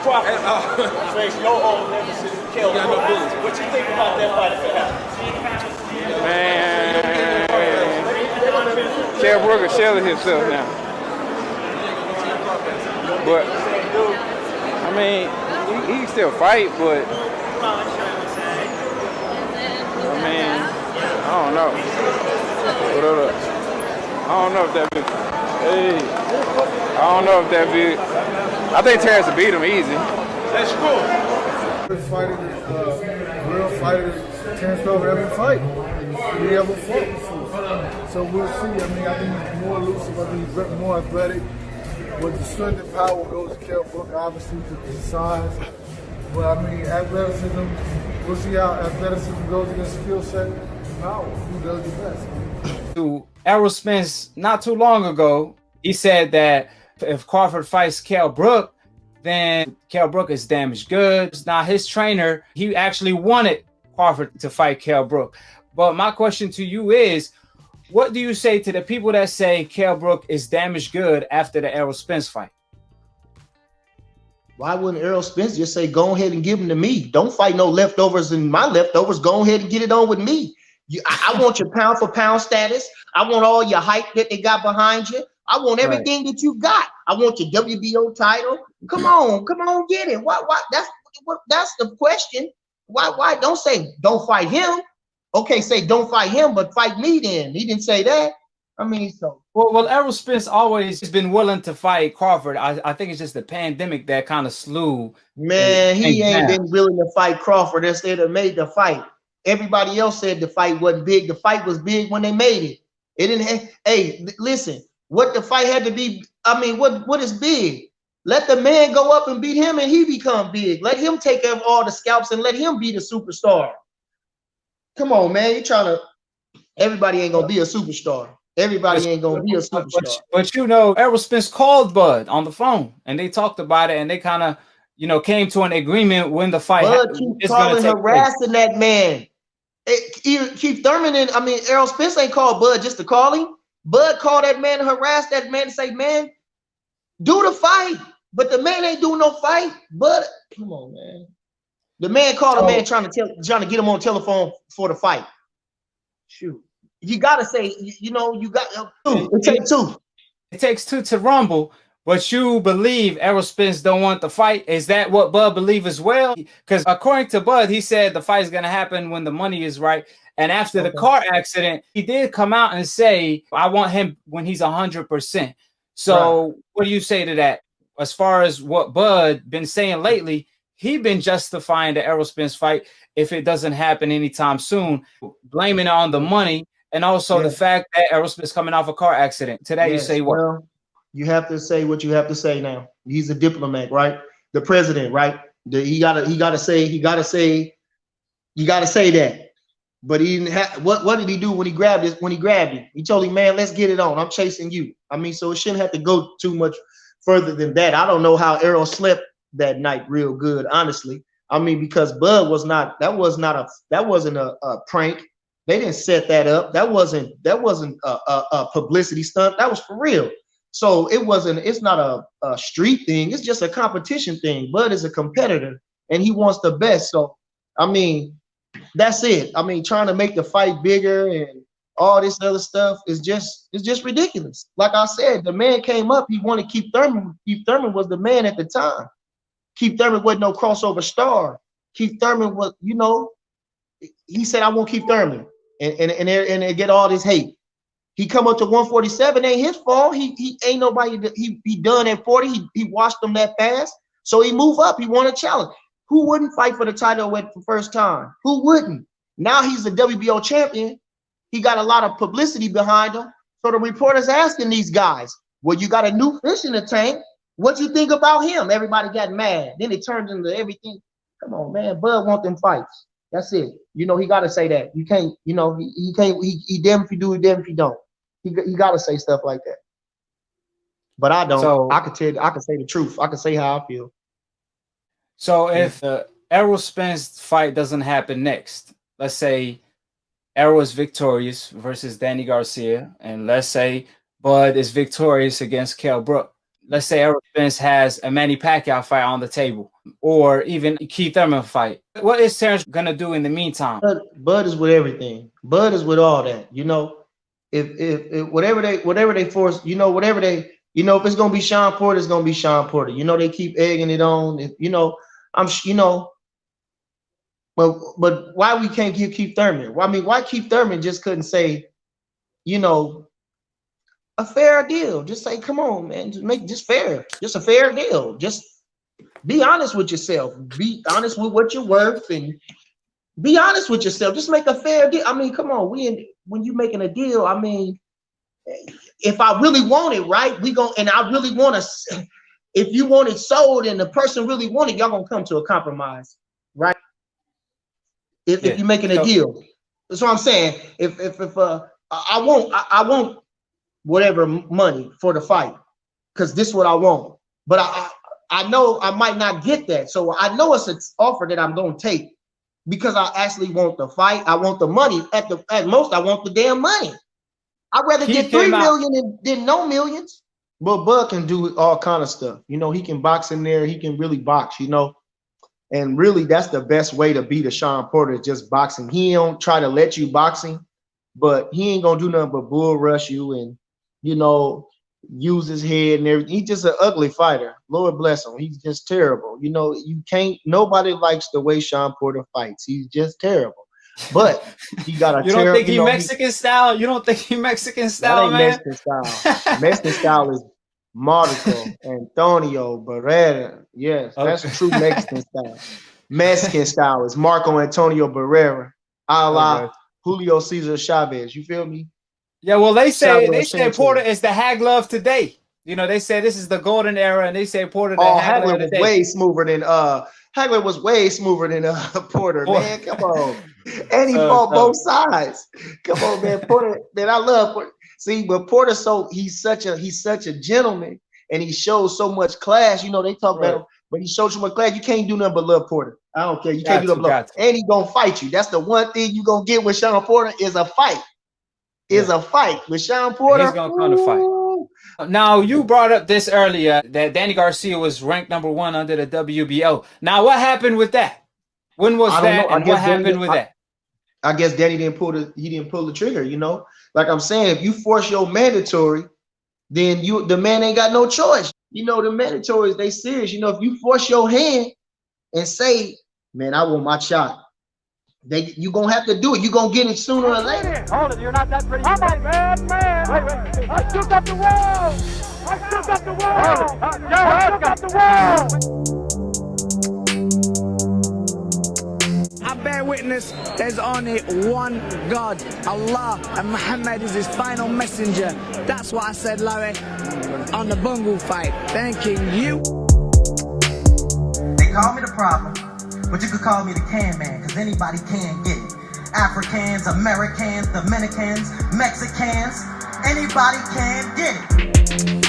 Crawford face your old nemesis, Kell Brook. What you think about that fight if it happened? Man, Kell Brook is selling himself now. But I mean, he can still fight, but I mean, I don't know. I don't know if that big. Hey, I don't know if that big. I think Terence will beat him easy. That's cool. Real fighter, Terence Crawford ever fight. He ever fought before. So we'll see. I mean, I think he's more elusive. I think he's more athletic. With the strength and power goes to Kell Brook, obviously, to the size. But I mean, athleticism, we'll see how athleticism goes against skill set and power. Who does the best? To Errol Spence not too long ago, he said that if Crawford fights Kell Brook, then Kell Brook is damaged goods. Now his trainer, he actually wanted Crawford to fight Kell Brook. But my question to you is, what do you say to the people that say Kell Brook is damaged good after the Errol Spence fight? Why wouldn't Errol Spence just say, go ahead and give him to me? Don't fight no leftovers and my leftovers. Go ahead and get it on with me. I want your pound for pound status. I want all your hype that they got behind you. I want everything that you got. I want your WBO title. Come on, get it. Why? That's the question. Why? Don't say don't fight him. Okay, say don't fight him, but fight me then. He didn't say that. I mean, so. Well, Errol Spence always has been willing to fight Crawford. I think it's just the pandemic that kind of slew. Man, he ain't been willing to fight Crawford. Instead of made the fight. Everybody else said the fight wasn't big. The fight was big when they made it. It didn't. Hey, listen, what the fight had to be. I mean, what is big? Let the man go up and beat him, and he become big. Let him take up all the scalps and let him be the superstar. Come on, man. You're trying to. Everybody ain't gonna be a superstar. Everybody ain't gonna be a superstar. But you know, Errol Spence called Bud on the phone, and they talked about it, and they kind of, came to an agreement when the fight. Bud keep calling, harassing that man. Keith Thurman and Errol Spence ain't called Bud just to call him. Bud called that man and harassed that man and say, man, do the fight. But the man ain't doing no fight. Bud, come on, man. The man called a man trying to get him on telephone for the fight. Shoot. You gotta say, you got two. It takes two. It takes two to rumble. But you believe Errol Spence don't want the fight? Is that what Bud believe as well? Because according to Bud, he said the fight is going to happen when the money is right. And after the car accident, he did come out and say, I want him when he's 100%. So what do you say to that? As far as what Bud been saying lately, he been justifying the Errol Spence fight if it doesn't happen anytime soon, blaming it on the money and also the fact that Errol Spence coming off a car accident. Today you say what? Well, you have to say what you have to say now. He's a diplomat, right? The president, right? You gotta say that. But he didn't have what did he do when he grabbed him? He told him, man, let's get it on. I'm chasing you. So it shouldn't have to go too much further than that. I don't know how Errol slept that night real good, honestly. Because Bud that wasn't a prank. They didn't set that up. That wasn't a publicity stunt. That was for real. So it's not a street thing. It's just a competition thing. Bud is a competitor and he wants the best. So, that's it. Trying to make the fight bigger and all this other stuff is just ridiculous. Like I said, the man came up, he wanted Keith Thurman. Keith Thurman was the man at the time. Keith Thurman wasn't no crossover star. Keith Thurman was, he said, I want Keith Thurman. And they get all this hate. He come up to 147, ain't his fault. He ain't nobody. He done at 40. He watched them that fast, so he moved up. He won a challenge. Who wouldn't fight for the title at the first time? Who wouldn't? Now he's the WBO champion. He got a lot of publicity behind him. So the reporters asking these guys, well, you got a new fish in the tank. What you think about him? Everybody got mad. Then it turned into everything. Come on, man. Bud want them fights. That's it. He got to say that. You can't, he can't, he damn if you do, he damn if you don't. He got to say stuff like that. But I don't. So, I can say the truth. I can say how I feel. So if the Errol Spence fight doesn't happen next, let's say Errol is victorious versus Danny Garcia, and let's say Bud is victorious against Kell Brook. let's say Errol Spence has a Manny Pacquiao fight on the table, or even Keith Thurman fight. What is Terence gonna do in the meantime? Bud is with everything. Bud is with all that. You know, if whatever they force, you know, whatever they, you know, if it's gonna be Sean Porter, it's gonna be Sean Porter. You know, they keep egging it on. You know, you know. But why we can't give Keith Thurman? Well, I mean, why Keith Thurman just couldn't say, you know, a fair deal? Just say, come on, man, just fair, just a fair deal. Just be honest with yourself. Be honest with what you're worth, and be honest with yourself. Just make a fair deal. I mean, come on, when you making a deal, I mean, if I really want it, right, and I really want to. If you want it sold and the person really want it, y'all gonna come to a compromise, right? If you're making a deal, that's what I'm saying. If I want whatever money for the fight, because this is what I want. But I know I might not get that, so I know it's an offer that I'm gonna take because I actually want the fight. I want the money. At most, I want the damn money. I'd rather get 3 million than no millions. But Bud can do all kind of stuff. You know, he can box in there. He can really box. You know. And really, that's the best way to beat a Sean Porter, just boxing. He don't try to let you boxing, but he ain't gonna do nothing but bull rush you and, you know, use his head and everything. He's just an ugly fighter. Lord bless him. He's just terrible. You know, nobody likes the way Sean Porter fights. He's just terrible. But he got a You don't think he Mexican style? You don't think he Mexican style, man? Mexican style. Mexican style is Marco, Antonio, Barrera. Yes, that's true Mexican style. Mexican style is Marco Antonio Barrera, a la Julio Cesar Chavez. You feel me? Yeah, well, they say Porter is the Hagler of today. You know, they say this is the golden era, and they say Porter the Hagler of today. Hagler was way smoother than Porter, man. Come on. And he fought both sides. Come on, man. Porter, man, I love Porter. See, but Porter, he's such a gentleman, and he shows so much class. You know, they talk about him, but he shows so much class. You can't do nothing but love Porter. I don't care. You can't do nothing but love. And he gonna fight you. That's the one thing you gonna get with Sean Porter is a fight. A fight with Sean Porter. He's gonna come to fight. Now, you brought up this earlier that Danny Garcia was ranked #1 under the WBO. Now, what happened with that? When was that? And what happened with that? I guess Danny didn't pull the trigger. You know. Like I'm saying, if you force your mandatory, then the man ain't got no choice. You know, the mandatories, they serious. You know, if you force your hand and say, man, I want my shot, you gonna have to do it. You gonna get it sooner or later. Hold it, you're not that pretty. I'm a bad man. Wait. I took up the world. I took up the world. I took up the world. I bear witness, there's only one God, Allah, and Muhammad is his final messenger. That's what I said, Larry, on the Bungle fight. Thanking you. They call me the problem, but you could call me the can man, because anybody can get it. Africans, Americans, Dominicans, Mexicans, anybody can get it.